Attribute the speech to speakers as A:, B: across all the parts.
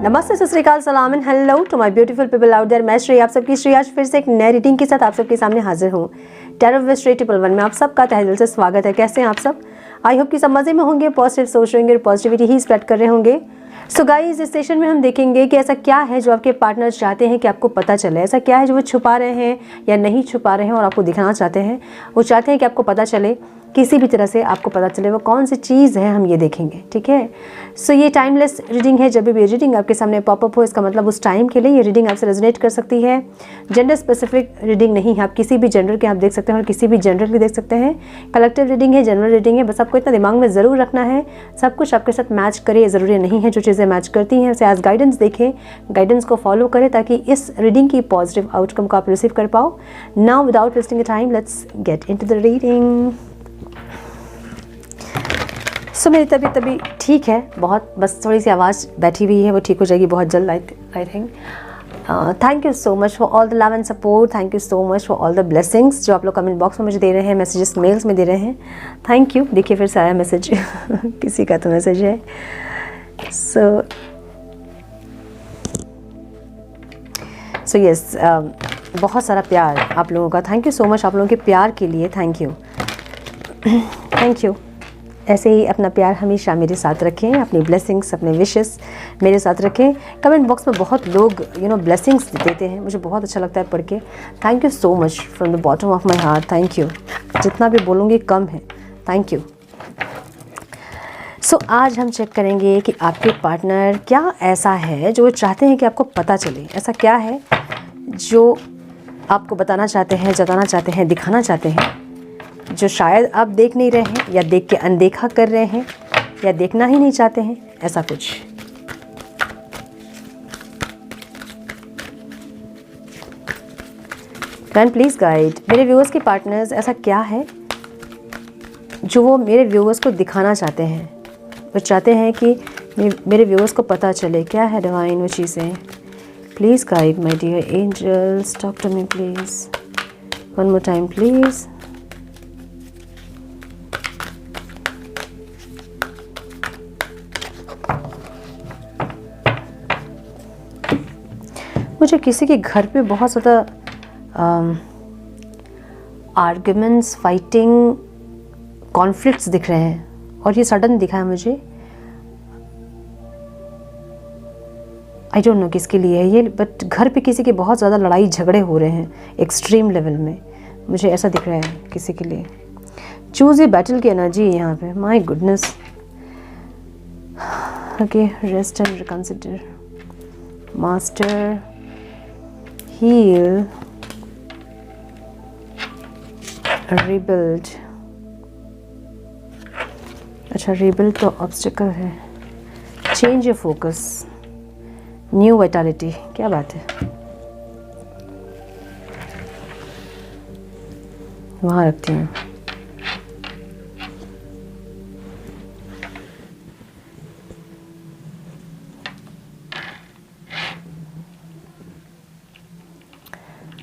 A: नमस्ते, सत श्री अकाल, सलाम and hello to my beautiful people out there. मैं श्री आप सबकी श्री आज फिर से एक नई रीडिंग के साथ आप सबके सामने हाजिर हूँ। टैरो विद श्री 111 में आप सबका तहे दिल से स्वागत है। कैसे हैं आप सब? आई होप कि सब मजे में होंगे, पॉजिटिव सोच रहे होंगे, पॉजिटिविटी ही स्प्रेड कर रहे होंगे। सो गाइस, इस सेशन में हम देखेंगे कि ऐसा क्या है जो आपके पार्टनर चाहते हैं कि आपको पता चले। ऐसा क्या है जो वो छुपा रहे हैं या नहीं छुपा रहे हैं और आपको दिखाना चाहते हैं। वो चाहते हैं कि आपको पता चले, किसी भी तरह से आपको पता चले वो कौन सी चीज़ है, हम ये देखेंगे। ठीक है। सो ये टाइमलेस रीडिंग है। जब भी ये रीडिंग आपके सामने पॉपअप हो, इसका मतलब उस टाइम के लिए ये रीडिंग आपसे रेजोनेट कर सकती है। जेंडर स्पेसिफिक रीडिंग नहीं है, आप किसी भी जेंडर के आप देख सकते हैं और किसी भी जेंडर की देख सकते हैं। कलेक्टिव रीडिंग है, जनरल रीडिंग है। बस आपको इतना दिमाग में ज़रूर रखना है, सब कुछ आपके साथ मैच करे ज़रूरी नहीं है। जो चीज़ें मैच करती हैं उसे एज गाइडेंस देखें, गाइडेंस को फॉलो करें ताकि इस रीडिंग की पॉजिटिव आउटकम को आप रिसीव कर पाओ। Now without wasting the time, let's get into the reading. So मेरी तबीयत अभी ठीक है बहुत, बस थोड़ी सी आवाज़ बैठी हुई है, वो ठीक हो जाएगी बहुत जल्द I think. Thank you so much for all the love and support. Thank you so much for all the blessings जो आप लोग कमेंट बॉक्स में मुझे दे रहे हैं, मैसेजेस मेल्स में दे रहे हैं। Thank you. देखिए फिर से आया मैसेज किसी का तो मैसेज है। सो यस, बहुत सारा प्यार आप लोगों का। थैंक यू सो मच आप लोगों के प्यार के लिए। Thank you thank you. ऐसे ही अपना प्यार हमेशा मेरे साथ रखें, अपनी ब्लेसिंग्स, अपने विशेस मेरे साथ रखें। कमेंट बॉक्स में बहुत लोग ब्लेसिंग्स देते हैं, मुझे बहुत अच्छा लगता है पढ़ के। Thank you so much from the bottom of my heart. Thank you. जितना भी बोलूँगी कम है। Thank you. सो आज हम चेक करेंगे कि आपके पार्टनर क्या ऐसा है जो चाहते हैं कि आपको पता चले। ऐसा क्या है जो आपको बताना चाहते हैं, जताना चाहते हैं, दिखाना चाहते हैं, जो शायद आप देख नहीं रहे हैं या देख के अनदेखा कर रहे हैं या देखना ही नहीं चाहते हैं। ऐसा कुछ फ्रेंड प्लीज़ गाइड मेरे व्यूअर्स के पार्टनर्स। ऐसा क्या है जो वो मेरे व्यूअर्स को दिखाना चाहते हैं, वो चाहते हैं कि मेरे व्यूअर्स को पता चले। क्या है डिवाइन वो चीज़ें? Please guide my dear angels, talk to me please, one more time please. मुझे किसी के घर पे बहुत ज़्यादा आर्ग्यूमेंट्स, फाइटिंग, कॉन्फ्लिक्ट्स दिख रहे हैं और ये सडन दिखा है मुझे। आई डोंट नो किसके लिए है ये, बट घर पे किसी के बहुत ज़्यादा लड़ाई झगड़े हो रहे हैं एक्सट्रीम लेवल में। मुझे ऐसा दिख रहा है किसी के लिए। चूज़ ए बैटल की एनर्जी है यहाँ पे। My goodness. Okay, rest and reconsider, master, heal, rebuild। अच्छा, rebuild तो ऑब्स्टिकल है। change your focus, new vitality। क्या बात है, वहाँ रखती हूँ।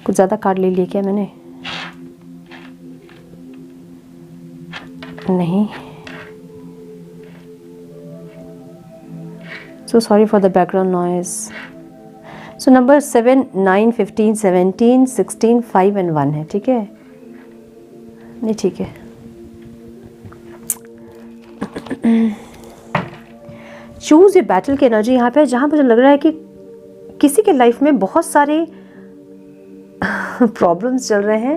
A: कुछ ज़्यादा कार्ड ले लिए क्या मैंने? नहीं। So sorry for the background noise. So number 7, 9, 15, 17, 16, 5 and 1 है। ठीक है, नहीं ठीक है। चूज ए बैटल की एनर्जी यहाँ पे, जहाँ मुझे लग रहा है कि किसी के लाइफ में बहुत सारे प्रॉब्लम्स चल रहे हैं।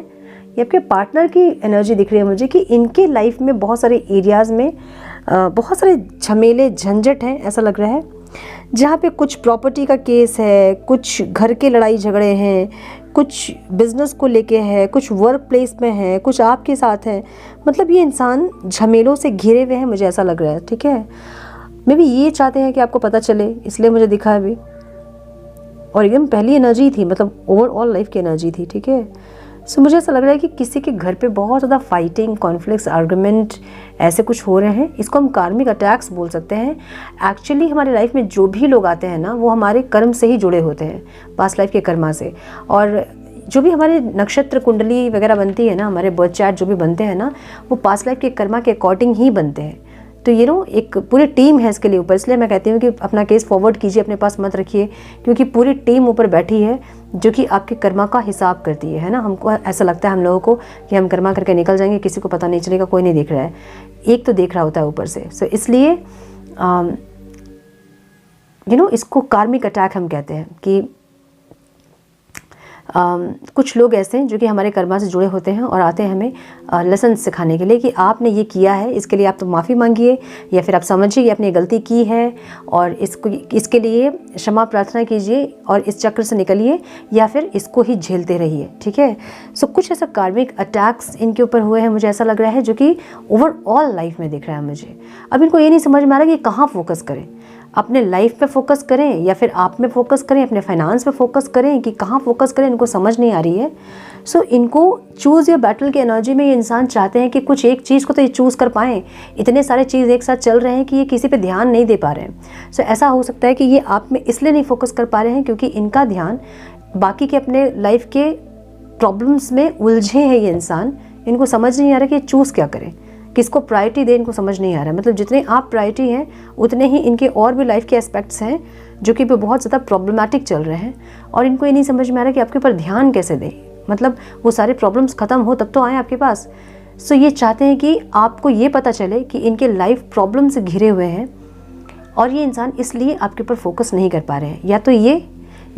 A: ये आपके पार्टनर की एनर्जी दिख रही है मुझे कि इनके लाइफ में बहुत सारे एरियाज़ में बहुत सारे झमेले झंझट हैं। ऐसा लग रहा है जहाँ पे कुछ प्रॉपर्टी का केस है, कुछ घर के लड़ाई झगड़े हैं, कुछ बिजनेस को लेके है, कुछ वर्क प्लेस में है, कुछ आपके साथ है। मतलब ये इंसान झमेलों से घिरे हुए हैं, मुझे ऐसा लग रहा है। ठीक है, मे बी ये चाहते हैं कि आपको पता चले, इसलिए मुझे दिखा है अभी। और एकदम पहली एनर्जी थी, मतलब ओवरऑल लाइफ की एनर्जी थी। ठीक है, सो मुझे ऐसा लग रहा है कि किसी के घर पे बहुत ज़्यादा फाइटिंग, कॉन्फ्लिक्ट्स, आर्गुमेंट ऐसे कुछ हो रहे हैं। इसको हम कार्मिक अटैक्स बोल सकते हैं। एक्चुअली हमारे लाइफ में जो भी लोग आते हैं ना, वो हमारे कर्म से ही जुड़े होते हैं, पास्ट लाइफ के कर्मा से। और जो भी हमारे नक्षत्र कुंडली वगैरह बनती है ना, हमारे बर्थ चार्ट जो भी बनते हैं ना, वो पास्ट लाइफ के कर्मा के अकॉर्डिंग ही बनते हैं। तो ये नो एक पूरी टीम है इसके लिए ऊपर, इसलिए मैं कहती हूँ कि अपना केस फॉरवर्ड कीजिए, अपने पास मत रखिए, क्योंकि पूरी टीम ऊपर बैठी है जो कि आपके कर्मा का हिसाब करती है ना। हमको ऐसा लगता है हम लोगों को कि हम कर्मा करके निकल जाएंगे, किसी को पता नहीं चलेगा, कोई नहीं देख रहा है, एक तो देख रहा होता है ऊपर से। सो इसलिए इसको कार्मिक अटैक हम कहते हैं कि कुछ लोग ऐसे हैं जो कि हमारे कर्मा से जुड़े होते हैं और आते हैं हमें लेसन सिखाने के लिए कि आपने ये किया है, इसके लिए आप तो माफ़ी मांगिए, या फिर आप समझिए कि आपने गलती की है और इसके लिए क्षमा प्रार्थना कीजिए और इस चक्र से निकलिए, या फिर इसको ही झेलते रहिए, ठीक है। सो कुछ ऐसा कार्मिक अटैक्स इनके ऊपर हुए हैं, मुझे ऐसा लग रहा है, जो कि ओवरऑल लाइफ में दिख रहा है मुझे। अब इनको ये नहीं समझ में आ रहा कि कहाँ फोकस करें, अपने लाइफ पे फोकस करें या फिर आप में फोकस करें, अपने फाइनेंस पे फोकस करें, कि कहाँ फोकस करें, इनको समझ नहीं आ रही है। सो इनको चूज़ योर बैटल की एनर्जी में ये इंसान चाहते हैं कि कुछ एक चीज़ को तो ये चूज़ कर पाएँ। इतने सारे चीज़ एक साथ चल रहे हैं कि ये किसी पे ध्यान नहीं दे पा रहे हैं। सो ऐसा हो सकता है कि ये आप में इसलिए नहीं फोकस कर पा रहे हैं क्योंकि इनका ध्यान बाकी के अपने लाइफ के प्रॉब्लम्स में उलझे हैं ये इंसान। इनको समझ नहीं आ रहा कि चूज़ क्या करें, किसको प्रायोरिटी दें, इनको समझ नहीं आ रहा है। मतलब जितने आप प्रायोरिटी हैं उतने ही इनके और भी लाइफ के एस्पेक्ट्स हैं जो कि बहुत ज़्यादा प्रॉब्लमेटिक चल रहे हैं, और इनको ये नहीं समझ में आ रहा कि आपके ऊपर ध्यान कैसे दें। मतलब वो सारे प्रॉब्लम्स ख़त्म हो तब तो आए आपके पास। सो ये चाहते हैं कि आपको ये पता चले कि इनके लाइफ प्रॉब्लम से घिरे हुए हैं, और ये इंसान इसलिए आपके ऊपर फोकस नहीं कर पा रहे हैं। या तो ये,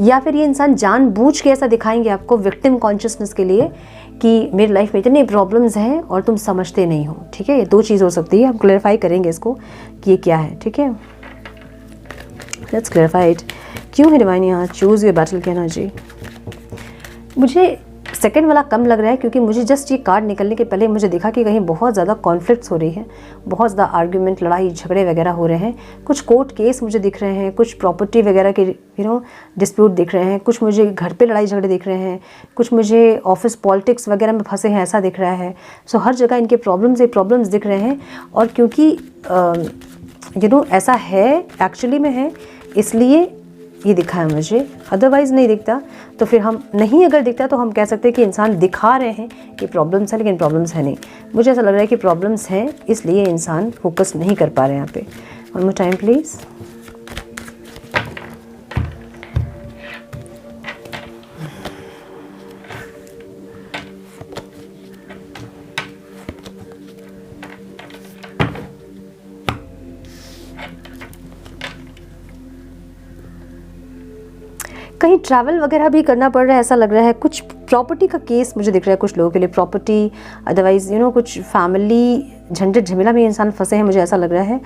A: या फिर ये इंसान जानबूझ के ऐसा दिखाएंगे आपको विक्टिम कॉन्शियसनेस के लिए कि मेरी लाइफ में इतने प्रॉब्लम्स हैं और तुम समझते नहीं हो, ठीक है। ये दो चीज़ हो सकती है, हम क्लैरिफाई करेंगे इसको कि ये क्या है, ठीक है। Let's clarify it. क्यों है डिवाइन यहाँ चूज़ योर बैटल की एनर्जी? मुझे सेकंड वाला कम लग रहा है क्योंकि मुझे जस्ट ये कार्ड निकलने के पहले मुझे दिखा कि कहीं बहुत ज़्यादा कॉन्फ्लिक्ट्स हो रही है, बहुत ज़्यादा आर्ग्यूमेंट, लड़ाई झगड़े वगैरह हो रहे हैं। कुछ कोर्ट केस मुझे दिख रहे हैं, कुछ प्रॉपर्टी वगैरह के डिस्प्यूट दिख रहे हैं, कुछ मुझे घर पे लड़ाई झगड़े दिख रहे हैं, कुछ मुझे ऑफिस पॉलिटिक्स वगैरह में फंसे हैं ऐसा दिख रहा है। सो हर जगह इनके प्रॉब्लम्स दिख रहे हैं, और क्योंकि ऐसा है, एक्चुअली में है, इसलिए ये दिखा है मुझे। अदरवाइज़ नहीं दिखता तो फिर हम नहीं, अगर दिखता तो हम कह सकते हैं कि इंसान दिखा रहे हैं कि प्रॉब्लम्स है, लेकिन प्रॉब्लम्स है नहीं। मुझे ऐसा लग रहा है कि प्रॉब्लम्स हैं, इसलिए इंसान फोकस नहीं कर पा रहे हैं यहाँ पे। One more time please. कहीं ट्रैवल वगैरह भी करना पड़ रहा है ऐसा लग रहा है। कुछ प्रॉपर्टी का केस मुझे दिख रहा है कुछ लोगों के लिए, प्रॉपर्टी, अदरवाइज़ कुछ फैमिली झंझट झमेला में इंसान फंसे हैं, मुझे ऐसा लग रहा है,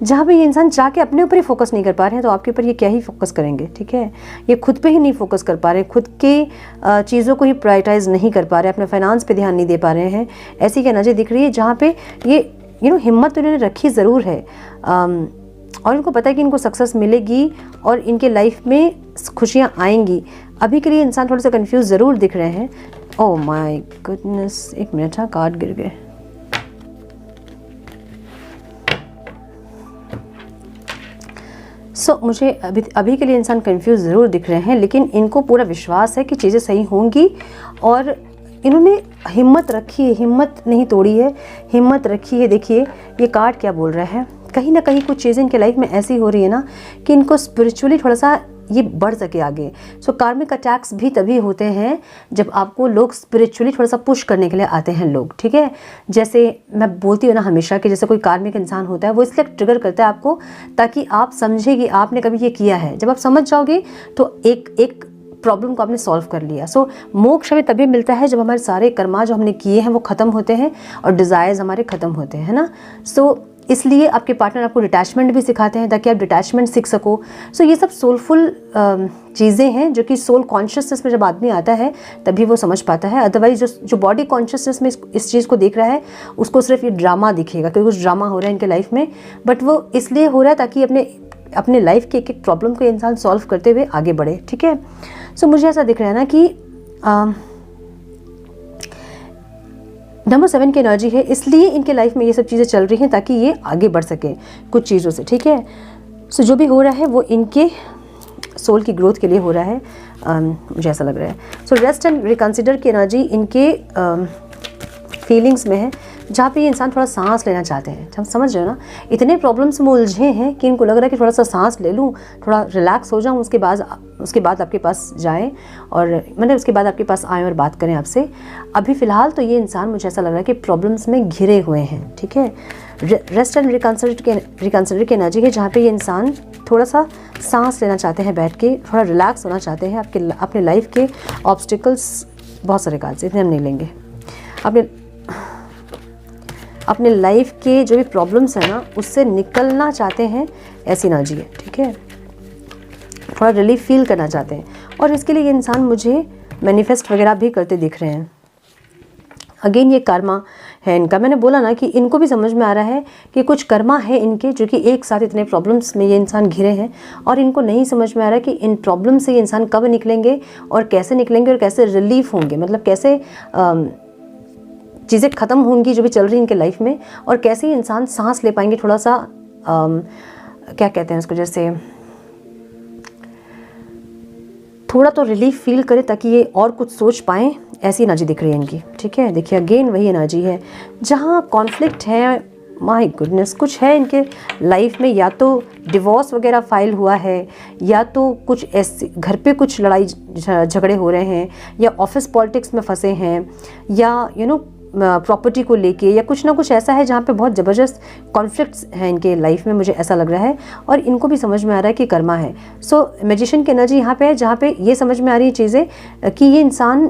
A: जहाँ पे ये इंसान चाह के अपने ऊपर ही फोकस नहीं कर पा रहे हैं, तो आपके ऊपर ये क्या ही फोकस करेंगे, ठीक है। ये खुद पे ही नहीं फोकस कर पा रहे हैं, खुद के चीज़ों को ही प्रायोरिटाइज नहीं कर पा रहे, अपने फाइनेंस पे ध्यान नहीं दे पा रहे हैं। ऐसी क्या एनर्जी दिख रही है जहाँ पे ये हिम्मत तो इन्होंने रखी ज़रूर है, और इनको पता है कि इनको सक्सेस मिलेगी और इनके लाइफ में खुशियाँ आएंगी। अभी के लिए इंसान थोड़े से कंफ्यूज ज़रूर दिख रहे हैं। ओह माय गुडनेस, एक मिनट, हाँ कार्ड गिर गए। मुझे अभी के लिए इंसान कंफ्यूज ज़रूर दिख रहे हैं, लेकिन इनको पूरा विश्वास है कि चीज़ें सही होंगी, और इन्होंने हिम्मत रखी है, हिम्मत नहीं तोड़ी है, हिम्मत रखी है। देखिए ये कार्ड क्या बोल रहा है, कहीं ना कहीं कुछ चीज़ें इनके लाइफ में ऐसी हो रही है ना कि इनको स्पिरिचुअली थोड़ा सा ये बढ़ सके आगे। कार्मिक अटैक्स भी तभी होते हैं जब आपको लोग स्पिरिचुअली थोड़ा सा पुश करने के लिए आते हैं लोग, ठीक है। जैसे मैं बोलती हूँ ना हमेशा कि जैसे कोई कार्मिक इंसान होता है, वो इसलिए ट्रिगर करता है आपको ताकि आप समझे कि आपने कभी ये किया है। जब आप समझ जाओगे तो एक प्रॉब्लम को आपने सॉल्व कर लिया। मोक्ष हमें तभी मिलता है जब हमारे सारे कर्मा जो हमने किए हैं वो ख़त्म होते हैं और डिज़ायर्स हमारे ख़त्म होते हैं, है ना। इसलिए आपके पार्टनर आपको डिटैचमेंट भी सिखाते हैं ताकि आप डिटैचमेंट सीख सको। ये सब सोलफुल चीज़ें हैं जो कि सोल कॉन्शियसनेस में जब आदमी आता है तभी वो समझ पाता है। अदरवाइज जो बॉडी कॉन्शियसनेस में इस चीज़ को देख रहा है उसको सिर्फ ये ड्रामा दिखेगा, क्योंकि कुछ ड्रामा हो रहा है इनके लाइफ में, बट वो इसलिए हो रहा है ताकि अपने लाइफ के एक प्रॉब्लम को इंसान सॉल्व करते हुए आगे बढ़े, ठीक है। मुझे ऐसा दिख रहा है ना कि नंबर 7 की एनर्जी है, इसलिए इनके लाइफ में ये सब चीज़ें चल रही हैं ताकि ये आगे बढ़ सके कुछ चीज़ों से, ठीक है। जो भी हो रहा है वो इनके सोल की ग्रोथ के लिए हो रहा है, मुझे ऐसा लग रहा है। रेस्ट एंड रिकंसिडर की एनर्जी इनके फीलिंग्स में है। जहाँ पे ये इंसान थोड़ा सांस लेना चाहते हैं। हम समझ रहे हो ना, इतने प्रॉब्लम्स में उलझे हैं कि इनको लग रहा है कि थोड़ा सा सांस ले लूँ, थोड़ा रिलैक्स हो जाऊँ, उसके बाद आपके पास जाएं और मतलब उसके बाद आपके पास आएँ और बात करें आपसे। अभी फ़िलहाल तो ये इंसान मुझे ऐसा लग रहा है कि प्रॉब्लम्स में घिरे हुए हैं, ठीक है। रेस्ट एंड रिकंसिडर की एनर्जी है, जहाँ पे ये इंसान थोड़ा सा सांस लेना चाहते हैं, बैठ के थोड़ा रिलैक्स होना चाहते हैं। अपने लाइफ के ऑब्स्टिकल्स, बहुत सारे कार्ड्स इतने हम नहीं लेंगे, अपने लाइफ के जो भी प्रॉब्लम्स हैं ना उससे निकलना चाहते हैं, ऐसी एनर्जी है, ठीक है। थोड़ा रिलीफ फील करना चाहते हैं और इसके लिए ये इंसान मुझे मैनिफेस्ट वगैरह भी करते दिख रहे हैं। अगेन ये कर्मा है इनका। मैंने बोला ना कि इनको भी समझ में आ रहा है कि कुछ कर्मा है इनके, जो कि एक साथ इतने प्रॉब्लम्स में ये इंसान घिरे हैं और इनको नहीं समझ में आ रहा है कि इन प्रॉब्लम से ये इंसान कब निकलेंगे और कैसे निकलेंगे और कैसे रिलीफ होंगे, मतलब कैसे चीज़ें ख़त्म होंगी जो भी चल रही इनके लाइफ में, और कैसे ये इंसान सांस ले पाएंगे, थोड़ा सा क्या कहते हैं उसको, जैसे थोड़ा तो रिलीफ फील करें ताकि ये और कुछ सोच पाएँ। ऐसी एनर्जी दिख रही है इनकी, ठीक है। देखिए अगेन वही एनर्जी है जहाँ कॉन्फ्लिक्ट है, माय गुडनेस, कुछ है इनके लाइफ में, या तो डिवोर्स वगैरह फाइल हुआ है, या तो कुछ ऐसे घर पे कुछ लड़ाई झगड़े हो रहे हैं, या ऑफिस पॉलिटिक्स में फंसे हैं, या प्रॉपर्टी को लेके, या कुछ ना कुछ ऐसा है जहाँ पे बहुत ज़बरदस्त कॉन्फ्लिक्ट्स हैं इनके लाइफ में, मुझे ऐसा लग रहा है। और इनको भी समझ में आ रहा है कि कर्मा है। सो मैजिशियन की एनर्जी यहाँ पे है, जहाँ पे ये समझ में आ रही है चीज़ें कि ये इंसान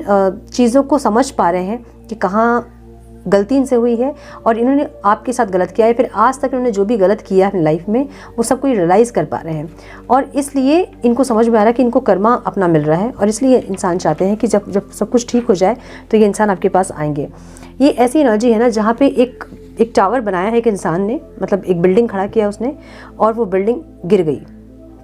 A: चीज़ों को समझ पा रहे हैं कि कहाँ गलती इनसे हुई है और इन्होंने आपके साथ गलत किया है, फिर आज तक इन्होंने जो भी गलत किया है अपनी लाइफ में वो सब कुछ रियलाइज़ कर पा रहे हैं, और इसलिए इनको समझ में आ रहा है कि इनको कर्मा अपना मिल रहा है। और इसलिए इंसान चाहते हैं कि जब सब कुछ ठीक हो जाए तो ये इंसान आपके पास आएंगे। ये ऐसी एनर्जी है ना जहाँ पे एक टावर बनाया है एक इंसान ने, मतलब एक बिल्डिंग खड़ा किया उसने, और वो बिल्डिंग गिर गई,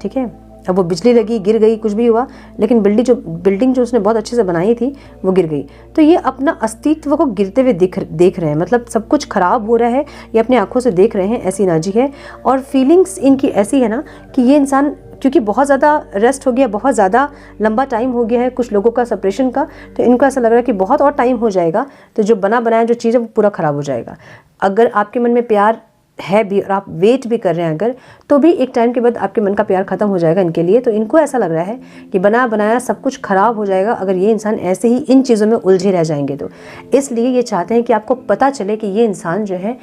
A: ठीक है। अब वो बिजली लगी, गिर गई, कुछ भी हुआ, लेकिन बिल्डिंग जो उसने बहुत अच्छे से बनाई थी वो गिर गई। तो ये अपना अस्तित्व को गिरते हुए देख रहे हैं, मतलब सब कुछ खराब हो रहा है, ये अपने आंखों से देख रहे हैं, ऐसी एनर्जी है। और फीलिंग्स इनकी ऐसी है ना कि ये इंसान क्योंकि बहुत ज़्यादा रेस्ट हो गया, बहुत ज़्यादा लंबा टाइम हो गया है कुछ लोगों का सेपरेशन का, तो इनको ऐसा लग रहा है कि बहुत और टाइम हो जाएगा तो जो बना बनाया जो चीज़ है वो पूरा ख़राब हो जाएगा। अगर आपके मन में प्यार है भी और आप वेट भी कर रहे हैं अगर, तो भी एक टाइम के बाद आपके मन का प्यार ख़त्म हो जाएगा इनके लिए। तो इनको ऐसा लग रहा है कि बना बनाया सब कुछ ख़राब हो जाएगा अगर ये इंसान ऐसे ही इन चीज़ों में उलझे रह जाएंगे तो। इसलिए ये चाहते हैं कि आपको पता चले कि ये इंसान जो है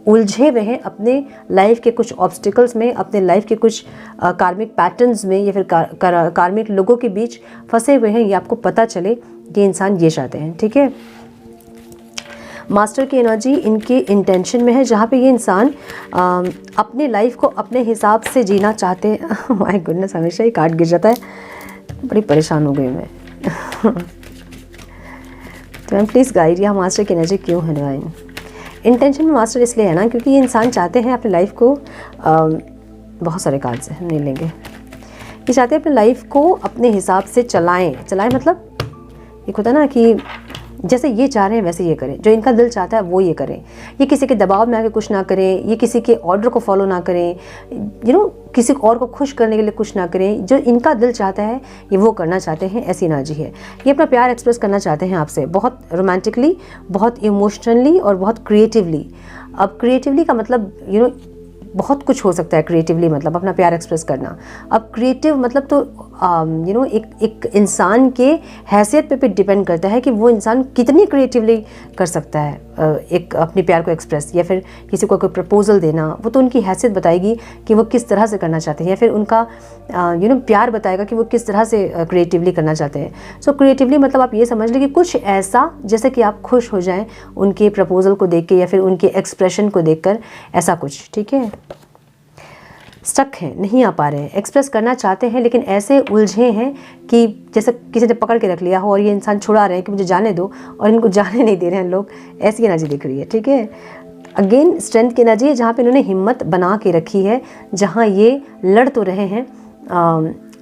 A: उलझे हुए हैं अपने लाइफ के कुछ ऑब्स्टिकल्स में, अपने लाइफ के कुछ कार्मिक पैटर्न्स में, या फिर कार्मिक लोगों के बीच फंसे हुए हैं। ये आपको पता चले कि इंसान ये चाहते हैं, ठीक है। मास्टर की एनर्जी इनके इंटेंशन में है, जहाँ पे ये इंसान अपने लाइफ को अपने हिसाब से जीना चाहते हैं। माय गुडनेस, हमेशा ही कार्ड गिर जाता है, बड़ी परेशान हो गई मैं। तो मैम प्लीज़ गाइड, यहाँ मास्टर की एनर्जी क्यों है डिवाइन? इंटेंशन में मास्टर इसलिए है ना क्योंकि ये इंसान चाहते हैं अपनी लाइफ को बहुत सारे कार्ड्स हैं, नहीं लेंगे। ये चाहते हैं अपनी लाइफ को अपने हिसाब से चलाएं मतलब एक होता है ना कि जैसे ये चाह रहे हैं वैसे ये करें, जो इनका दिल चाहता है वो ये करें। ये किसी के दबाव में आके कुछ ना करें, ये किसी के ऑर्डर को फॉलो ना करें, किसी और को खुश करने के लिए कुछ ना करें। जो इनका दिल चाहता है ये वो करना चाहते हैं, ऐसी एनर्जी है। ये अपना प्यार एक्सप्रेस करना चाहते हैं आपसे, बहुत रोमांटिकली, बहुत इमोशनली और बहुत क्रिएटिवली। अब क्रिएटिवली का मतलब बहुत कुछ हो सकता है। क्रिएटिवली मतलब अपना प्यार एक्सप्रेस करना। अब क्रिएटिव मतलब तो एक इंसान के हैसियत पे डिपेंड करता है कि वो इंसान कितनी क्रिएटिवली कर सकता है एक अपने प्यार को एक्सप्रेस, या फिर किसी को कोई प्रपोजल देना, वो तो उनकी हैसियत बताएगी कि वो किस तरह से करना चाहते हैं, या फिर उनका प्यार बताएगा कि वो किस तरह से क्रिएटिवली करना चाहते हैं। सो क्रिएटिवली मतलब आप ये समझ लें कि कुछ ऐसा जैसे कि आप खुश हो जाएं उनके प्रपोजल को देख के या फिर उनके एक्सप्रेशन को देखकर, ऐसा कुछ, ठीक है। स्टक हैं, नहीं आ पा रहे हैं, एक्सप्रेस करना चाहते हैं लेकिन ऐसे उलझे हैं कि जैसे किसी ने पकड़ के रख लिया हो और ये इंसान छुड़ा रहे हैं कि मुझे जाने दो, और इनको जाने नहीं दे रहे हैं लोग। ऐसी एनर्जी दिख रही है, ठीक है। अगेन स्ट्रेंथ की एनर्जी है, जहाँ पे इन्होंने हिम्मत बना के रखी है, जहाँ ये लड़ तो रहे हैं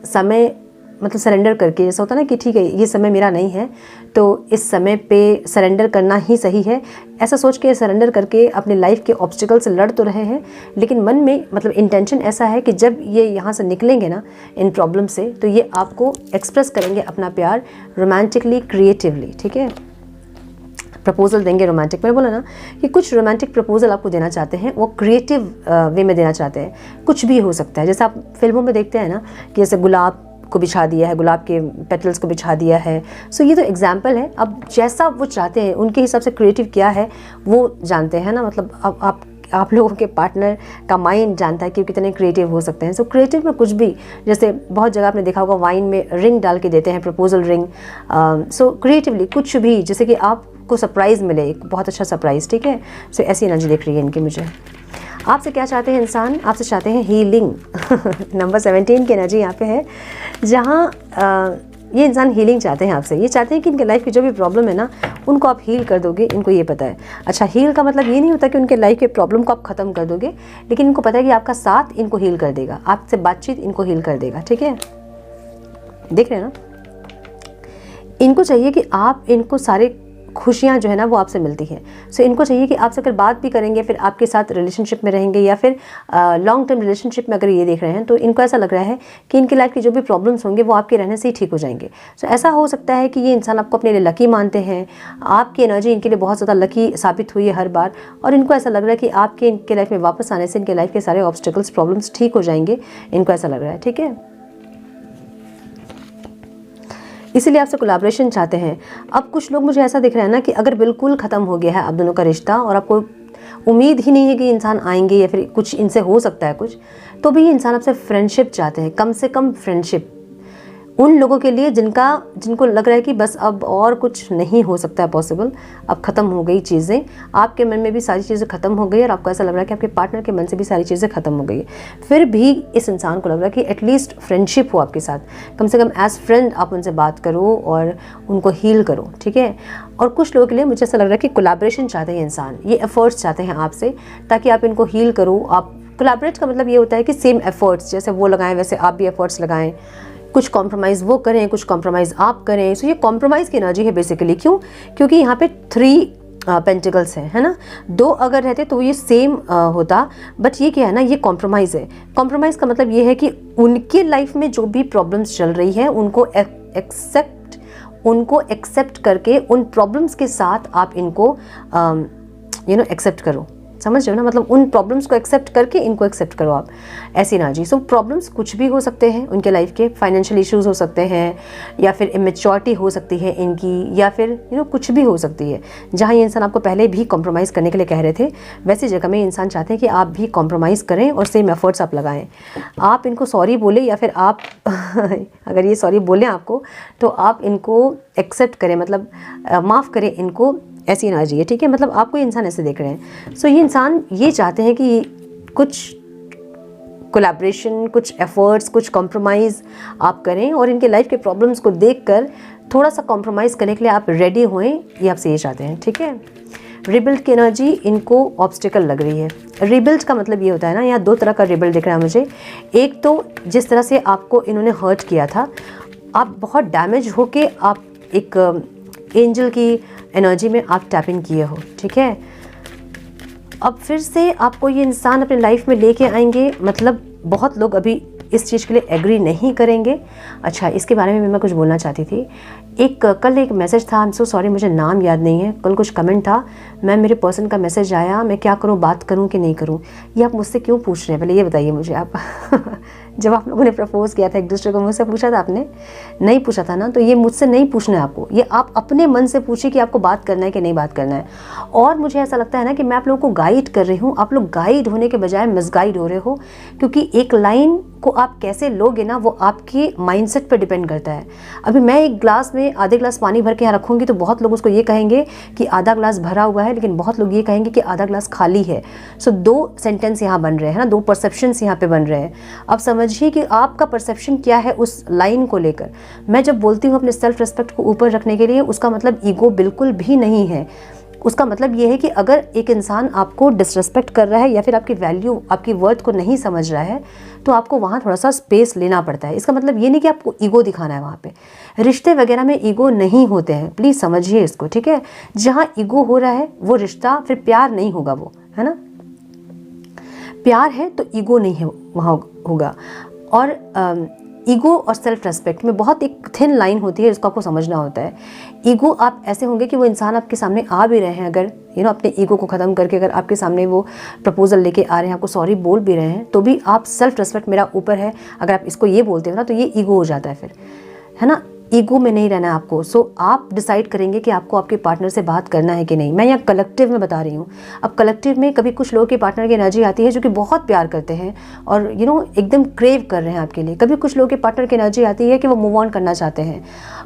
A: समय मतलब सरेंडर करके। ऐसा होता है ना कि ठीक है ये समय मेरा नहीं है तो इस समय पे सरेंडर करना ही सही है, ऐसा सोच के सरेंडर करके अपने लाइफ के ऑब्स्टिकल से लड़ तो रहे हैं, लेकिन मन में मतलब इंटेंशन ऐसा है कि जब ये यहाँ से निकलेंगे ना इन प्रॉब्लम से, तो ये आपको एक्सप्रेस करेंगे अपना प्यार रोमांटिकली, क्रिएटिवली, ठीक है। प्रपोजल देंगे रोमांटिक, मैंने बोला ना कि कुछ रोमांटिक प्रपोजल आपको देना चाहते हैं, वो क्रिएटिव वे में देना चाहते हैं। कुछ भी हो सकता है, जैसे आप फिल्मों में देखते हैं ना कि जैसे गुलाब को बिछा दिया है, गुलाब के पेटल्स को बिछा दिया है। सो ये तो एग्जाम्पल है। अब जैसा वो चाहते हैं उनके हिसाब से क्रिएटिव क्या है वो जानते हैं ना, मतलब अब आप लोगों के पार्टनर का माइंड जानता है कि कितने क्रिएटिव हो सकते हैं। सो क्रिएटिव में कुछ भी, जैसे बहुत जगह आपने देखा होगा वाइन में रिंग डाल के देते हैं, प्रपोजल रिंग। सो क्रिएटिवली कुछ भी, जैसे कि आपको सरप्राइज़ मिले, एक बहुत अच्छा सरप्राइज़, ठीक है। सो ऐसी एनर्जी दिख रही है इनकी मुझे। आपसे क्या चाहते हैं इंसान? आपसे चाहते हैं हीलिंग। नंबर 17 की एनर्जी यहाँ पे है, जहाँ ये इंसान हीलिंग चाहते हैं आपसे। ये चाहते हैं कि इनके लाइफ की जो भी प्रॉब्लम है ना, उनको आप हील कर दोगे, इनको ये पता है। अच्छा, हील का मतलब ये नहीं होता कि उनके लाइफ के प्रॉब्लम को आप ख़त्म कर दोगे, लेकिन इनको पता है कि आपका साथ इनको हील कर देगा, आपसे बातचीत इनको हील कर देगा, ठीक है। देख रहे हैं ना, इनको चाहिए कि आप इनको सारे खुशियाँ जो है ना वो आपसे मिलती हैं। सो इनको चाहिए कि आपसे अगर बात भी करेंगे, फिर आपके साथ रिलेशनशिप में रहेंगे, या फिर लॉन्ग टर्म रिलेशनशिप में अगर ये देख रहे हैं, तो इनको ऐसा लग रहा है कि इनकी लाइफ की जो भी प्रॉब्लम्स होंगे वो आपके रहने से ही ठीक हो जाएंगे। सो ऐसा हो सकता है कि ये इंसान आपको अपने लिए लकी मानते हैं, आपकी एनर्जी इनके लिए बहुत ज़्यादा लकी साबित हुई है हर बार, और इनको ऐसा लग रहा है कि आपके इनके लाइफ में वापस आने से इनके लाइफ के सारे ऑब्स्टिकल्स, प्रॉब्लम्स ठीक हो जाएंगे, इनको ऐसा लग रहा है, ठीक है। इसीलिए आपसे कोलैबोरेशन चाहते हैं। अब कुछ लोग मुझे ऐसा दिख रहा है ना कि अगर बिल्कुल ख़त्म हो गया है आप दोनों का रिश्ता, और आपको उम्मीद ही नहीं है कि इंसान आएंगे या फिर कुछ इनसे हो सकता है कुछ, तो भी ये इंसान आपसे फ्रेंडशिप चाहते हैं, कम से कम फ्रेंडशिप। उन लोगों के लिए जिनको लग रहा है कि बस अब और कुछ नहीं हो सकता है पॉसिबल, अब ख़त्म हो गई चीज़ें, आपके मन में भी सारी चीज़ें ख़त्म हो गई और आपको ऐसा लग रहा है कि आपके पार्टनर के मन से भी सारी चीज़ें ख़त्म हो गई, फिर भी इस इंसान को लग रहा है कि एटलीस्ट फ्रेंडशिप हो आपके साथ, कम से कम एज फ्रेंड आप उनसे बात करो और उनको हील करो, ठीक है। और कुछ लोगों के लिए मुझे ऐसा लग रहा है कि कोलैबोरेशन चाहते हैं इंसान, ये एफर्ट्स चाहते हैं आपसे ताकि आप इनको हील करो। आप कोलैबोरेट का मतलब ये होता है कि सेम एफर्ट्स, जैसे वो लगाएं वैसे आप भी एफर्ट्स लगाएं, कुछ कॉम्प्रोमाइज़ वो करें, कुछ कॉम्प्रोमाइज़ आप करें। सो ये कॉम्प्रोमाइज़ की एनर्जी है बेसिकली। क्यों? क्योंकि यहाँ पे 3 पेंटिकल्स हैं, है ना। 2 अगर रहते तो ये सेम होता, बट ये क्या है ना, ये कॉम्प्रोमाइज़ है। कॉम्प्रोमाइज़ का मतलब ये है कि उनके लाइफ में जो भी प्रॉब्लम्स चल रही है उनको एक्सेप्ट करके उन प्रॉब्लम्स के साथ आप इनको एक्सेप्ट करो, समझ रहे हो ना, मतलब उन प्रॉब्लम्स को एक्सेप्ट करके इनको एक्सेप्ट करो आप, ऐसी एनर्जी। सो प्रॉब्लम्स कुछ भी हो सकते हैं उनके लाइफ के, फाइनेंशियल इश्यूज हो सकते हैं, या फिर इमेच्योरिटी हो सकती है इनकी, या फिर कुछ भी हो सकती है। जहाँ ये इंसान आपको पहले भी कॉम्प्रोमाइज़ करने के लिए कह रहे थे, वैसी जगह में इंसान चाहते हैं कि आप भी कॉम्प्रोमाइज़ करें और सेम एफर्ट्स आप लगाएं। आप इनको सॉरी बोले, या फिर आप अगर ये सॉरी बोलें आपको, तो आप इनको एक्सेप्ट करें, मतलब माफ़ करें इनको, ऐसी एनर्जी है, ठीक है। मतलब आपको ये इंसान ऐसे देख रहे हैं। सो ये इंसान ये चाहते हैं कि कुछ कोलैबोरेशन, कुछ एफर्ट्स, कुछ कॉम्प्रोमाइज़ आप करें, और इनके लाइफ के प्रॉब्लम्स को देखकर थोड़ा सा कॉम्प्रोमाइज़ करने के लिए आप रेडी होएं, ये आपसे ये चाहते हैं, ठीक है। रिबिल्ड की एनर्जी इनको ऑब्स्टिकल लग रही है। रिबिल्ड का मतलब ये होता है ना, यहाँ 2 तरह का रिबिल्ड दिख रहा है मुझे। एक तो जिस तरह से आपको इन्होंने हर्ट किया था, आप बहुत डैमेज होके आप एक एंजल की एनर्जी में आप टैपिंग किए हो, ठीक है। अब फिर से आपको ये इंसान अपने लाइफ में लेके आएंगे, मतलब बहुत लोग अभी इस चीज़ के लिए एग्री नहीं करेंगे। अच्छा, इसके बारे में मैं कुछ बोलना चाहती थी। कल एक मैसेज था, आई एम सो सॉरी मुझे नाम याद नहीं है, कल कुछ कमेंट था, मेरे पर्सन का मैसेज आया, मैं क्या करूं, बात करूं कि नहीं करूं, ये आप मुझसे क्यों पूछ रहे हैं, पहले ये बताइए मुझे आप। जब आप लोगों ने प्रपोज किया था एक दूसरे को, मुझसे पूछा था आपने? नहीं पूछा था ना, तो ये मुझसे नहीं पूछना है आपको, ये आप अपने मन से पूछिए कि आपको बात करना है कि नहीं बात करना है। और मुझे ऐसा लगता है ना कि मैं आप लोगों को गाइड कर रही हूँ, आप लोग गाइड होने के बजाय मिसगाइड हो रहे हो, क्योंकि एक लाइन को आप कैसे लोगे ना, वो आपके माइंडसेट पर डिपेंड करता है। अभी मैं एक ग्लास में आधे ग्लास पानी भर के यहाँ रखूँगी तो बहुत लोग उसको ये कहेंगे कि आधा ग्लास भरा हुआ है, लेकिन बहुत लोग ये कहेंगे कि आधा ग्लास खाली है। सो 2 सेंटेंस यहाँ बन रहे हैं ना, 2 परसेप्शंस यहाँ पे बन रहे हैं। अब समझिए कि आपका परसेप्शन क्या है उस लाइन को लेकर। मैं जब बोलती हूँ अपने सेल्फ रिस्पेक्ट को ऊपर रखने के लिए, उसका मतलब ईगो बिल्कुल भी नहीं है। उसका मतलब ये है कि अगर एक इंसान आपको डिसरिस्पेक्ट कर रहा है या फिर आपकी वैल्यू, आपकी वर्थ को नहीं समझ रहा है, तो आपको वहाँ थोड़ा सा स्पेस लेना पड़ता है। इसका मतलब ये नहीं कि आपको ईगो दिखाना है वहाँ पे। रिश्ते वगैरह में ईगो नहीं होते हैं, प्लीज़ समझिए इसको, ठीक है। जहाँ ईगो हो रहा है वो रिश्ता फिर प्यार नहीं होगा, वो है ना। प्यार है तो ईगो नहीं है वहाँ होगा। और ईगो और सेल्फ रेस्पेक्ट में बहुत एक थिन लाइन होती है, जिसको आपको समझना होता है। ईगो आप ऐसे होंगे कि वो इंसान आपके सामने आ भी रहे हैं, अगर अपने ईगो को ख़त्म करके अगर आपके सामने वो प्रपोजल लेके आ रहे हैं, आपको सॉरी बोल भी रहे हैं, तो भी आप सेल्फ रेस्पेक्ट मेरा ऊपर है अगर आप इसको ये बोलते हो ना, तो ये ईगो हो जाता है फिर, है ना। ईगो में नहीं रहना है आपको। सो आप डिसाइड करेंगे कि आपको आपके पार्टनर से बात करना है कि नहीं। मैं यहाँ कलेक्टिव में बता रही हूँ। अब कलेक्टिव में कभी कुछ लोगों के पार्टनर की एनर्जी आती है जो कि बहुत प्यार करते हैं और एकदम क्रेव कर रहे हैं आपके लिए। कभी कुछ लोगों के पार्टनर की एनर्जी आती है कि वो मूव ऑन करना चाहते हैं।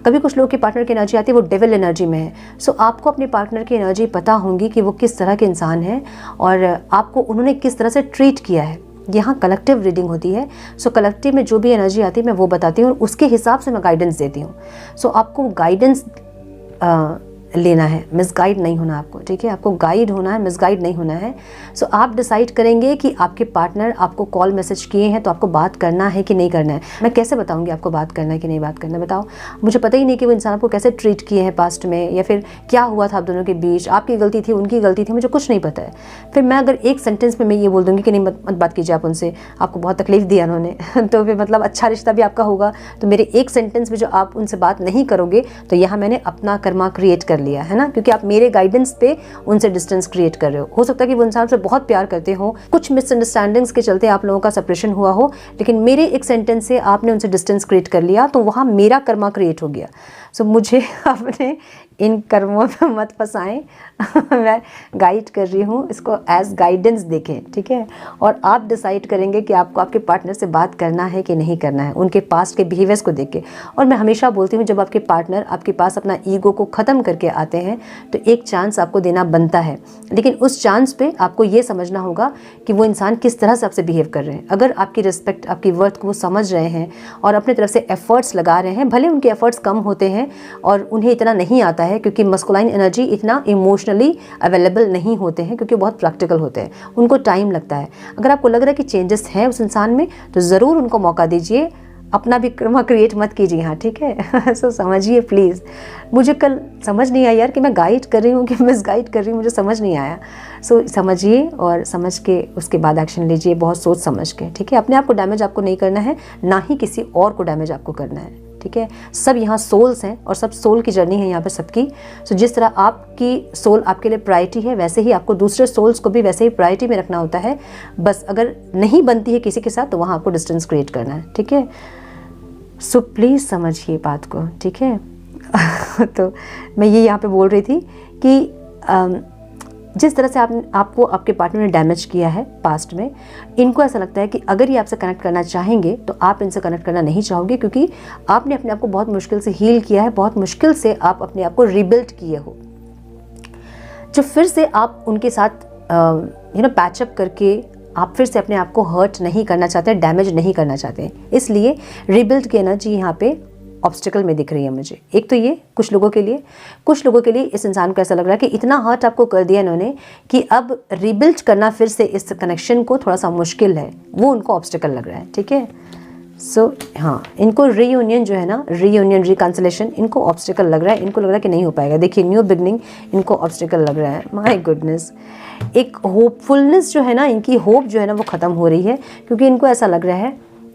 A: कभी कुछ लोगों के पार्टनर की एनर्जी आती है वो डेविल एनर्जी में है। सो आपको अपने पार्टनर की एनर्जी पता होंगी कि वो किस तरह के इंसान है और आपको उन्होंने किस तरह से ट्रीट किया है। यहाँ कलेक्टिव रीडिंग होती है। सो कलेक्टिव में जो भी एनर्जी आती है मैं वो बताती हूँ और उसके हिसाब से मैं गाइडेंस देती हूँ। सो आपको गाइडेंस लेना है, मिसगाइड नहीं होना आपको, ठीक है। आपको गाइड होना है, मिसगाइड नहीं होना है। सो आप डिसाइड करेंगे कि आपके पार्टनर आपको कॉल मैसेज किए हैं तो आपको बात करना है कि नहीं करना है। मैं कैसे बताऊंगी आपको बात करना है कि नहीं बात करना है, बताओ। मुझे पता ही नहीं कि वो इंसान आपको कैसे ट्रीट किए हैं पास्ट में, या फिर क्या हुआ था आप दोनों के बीच, आपकी गलती थी उनकी गलती थी, मुझे कुछ नहीं पता है। फिर मैं अगर एक सेंटेंस में मैं ये बोल दूँगी कि नहीं मत बात कीजिए आप उनसे, आपको बहुत तकलीफ दिया उन्होंने तो फिर मतलब अच्छा रिश्ता भी आपका होगा। तो मेरे एक सेंटेंस में जो आप उनसे बात नहीं करोगे तो यहाँ मैंने अपना कर्मा क्रिएट कर लिया है ना, क्योंकि मेरे गाइडेंस पे उनसे डिस्टेंस क्रिएट कर रहे हो सकता है कि वो इंसान से बहुत प्यार करते हो, कुछ मिसअंडरस्टैंडिंग्स के चलते आप लोगों का सेपरेशन हुआ हो, लेकिन मेरे एक सेंटेंस से आपने उनसे डिस्टेंस क्रिएट कर लिया, तो वहाँ मेरा कर्मा क्रिएट हो गया। सो मुझे अपने इन कर्मों में मत फंसाएं मैं गाइड कर रही हूँ, इसको एज गाइडेंस देखें, ठीक है। और आप डिसाइड करेंगे कि आपको आपके पार्टनर से बात करना है कि नहीं करना है, उनके पास्ट के बिहेवियर्स को देख के। और मैं हमेशा बोलती हूँ जब आपके पार्टनर आपके पास अपना ईगो को ख़त्म करके आते हैं तो एक चांस आपको देना बनता है, लेकिन उस चांस पे आपको ये समझना होगा कि वो इंसान किस तरह से आपसे बिहेव कर रहे हैं। अगर आपकी रिस्पेक्ट, आपकी वर्थ को वो समझ रहे हैं और अपनी तरफ से एफर्ट्स लगा रहे हैं, भले उनके एफर्ट्स कम होते हैं और उन्हें इतना नहीं आता है, क्योंकि मस्कुलाइन एनर्जी इतना इमोशनली अवेलेबल नहीं होते हैं, क्योंकि बहुत प्रैक्टिकल होते हैं, उनको टाइम लगता है। अगर आपको लग रहा है कि चेंजेस हैं उस इंसान में तो ज़रूर उनको मौका दीजिए, अपना भी कर्मा क्रिएट मत कीजिए यहाँ, ठीक है। सो समझिए प्लीज़। मुझे कल समझ नहीं आया यार कि मैं गाइड कर रही हूँ कि मिसगाइड कर रही हूँ, मुझे समझ नहीं आया। सो समझिए और समझ के उसके बाद एक्शन लीजिए, बहुत सोच समझ के, ठीक है। अपने आप को डैमेज आपको नहीं करना है, ना ही किसी और को डैमेज आपको करना है, ठीक है। सब यहाँ सोल्स हैं और सब सोल की जर्नी है यहाँ पे सबकी। सो जिस तरह आपकी सोल आपके लिए प्रायोरिटी है, वैसे ही आपको दूसरे सोल्स को भी वैसे ही प्रायोरिटी में रखना होता है। बस अगर नहीं बनती है किसी के साथ तो वहाँ आपको डिस्टेंस क्रिएट करना है, ठीक है। सो प्लीज़ समझिए बात को, ठीक है। तो मैं ये यहाँ पे बोल रही थी कि जिस तरह से आपको आपके पार्टनर ने डैमेज किया है पास्ट में, इनको ऐसा लगता है कि अगर ये आपसे कनेक्ट करना चाहेंगे तो आप इनसे कनेक्ट करना नहीं चाहोगे, क्योंकि आपने अपने आप को बहुत मुश्किल से हील किया है, बहुत मुश्किल से आप अपने आप को रिबिल्ड किए हो। जो फिर से आप उनके साथ पैचअप करके आप फिर से अपने आप को हर्ट नहीं करना चाहते, डैमेज नहीं करना चाहते, इसलिए रिबिल्ड की एनर्जी यहाँ पे ऑब्स्टिकल में दिख रही है मुझे। एक तो ये कुछ लोगों के लिए इस इंसान को ऐसा लग रहा है कि इतना हर्ट आपको कर दिया इन्होंने कि अब रिबिल्ड करना फिर से इस कनेक्शन को थोड़ा सा मुश्किल है, वो उनको ऑब्स्टिकल लग रहा है, ठीक है। सो हाँ, इनको रीयूनियन जो है ना, रीयूनियन रिकंसिलेशन, इनको ऑब्स्टिकल लग रहा है, इनको लग रहा है कि नहीं हो पाएगा। देखिए न्यू बिगनिंग इनको ऑब्स्टिकल लग रहा है, माय गुडनेस। एक होपफुलनेस जो है ना, इनकी होप जो है ना वो ख़त्म हो रही है, क्योंकि इनको ऐसा लग रहा है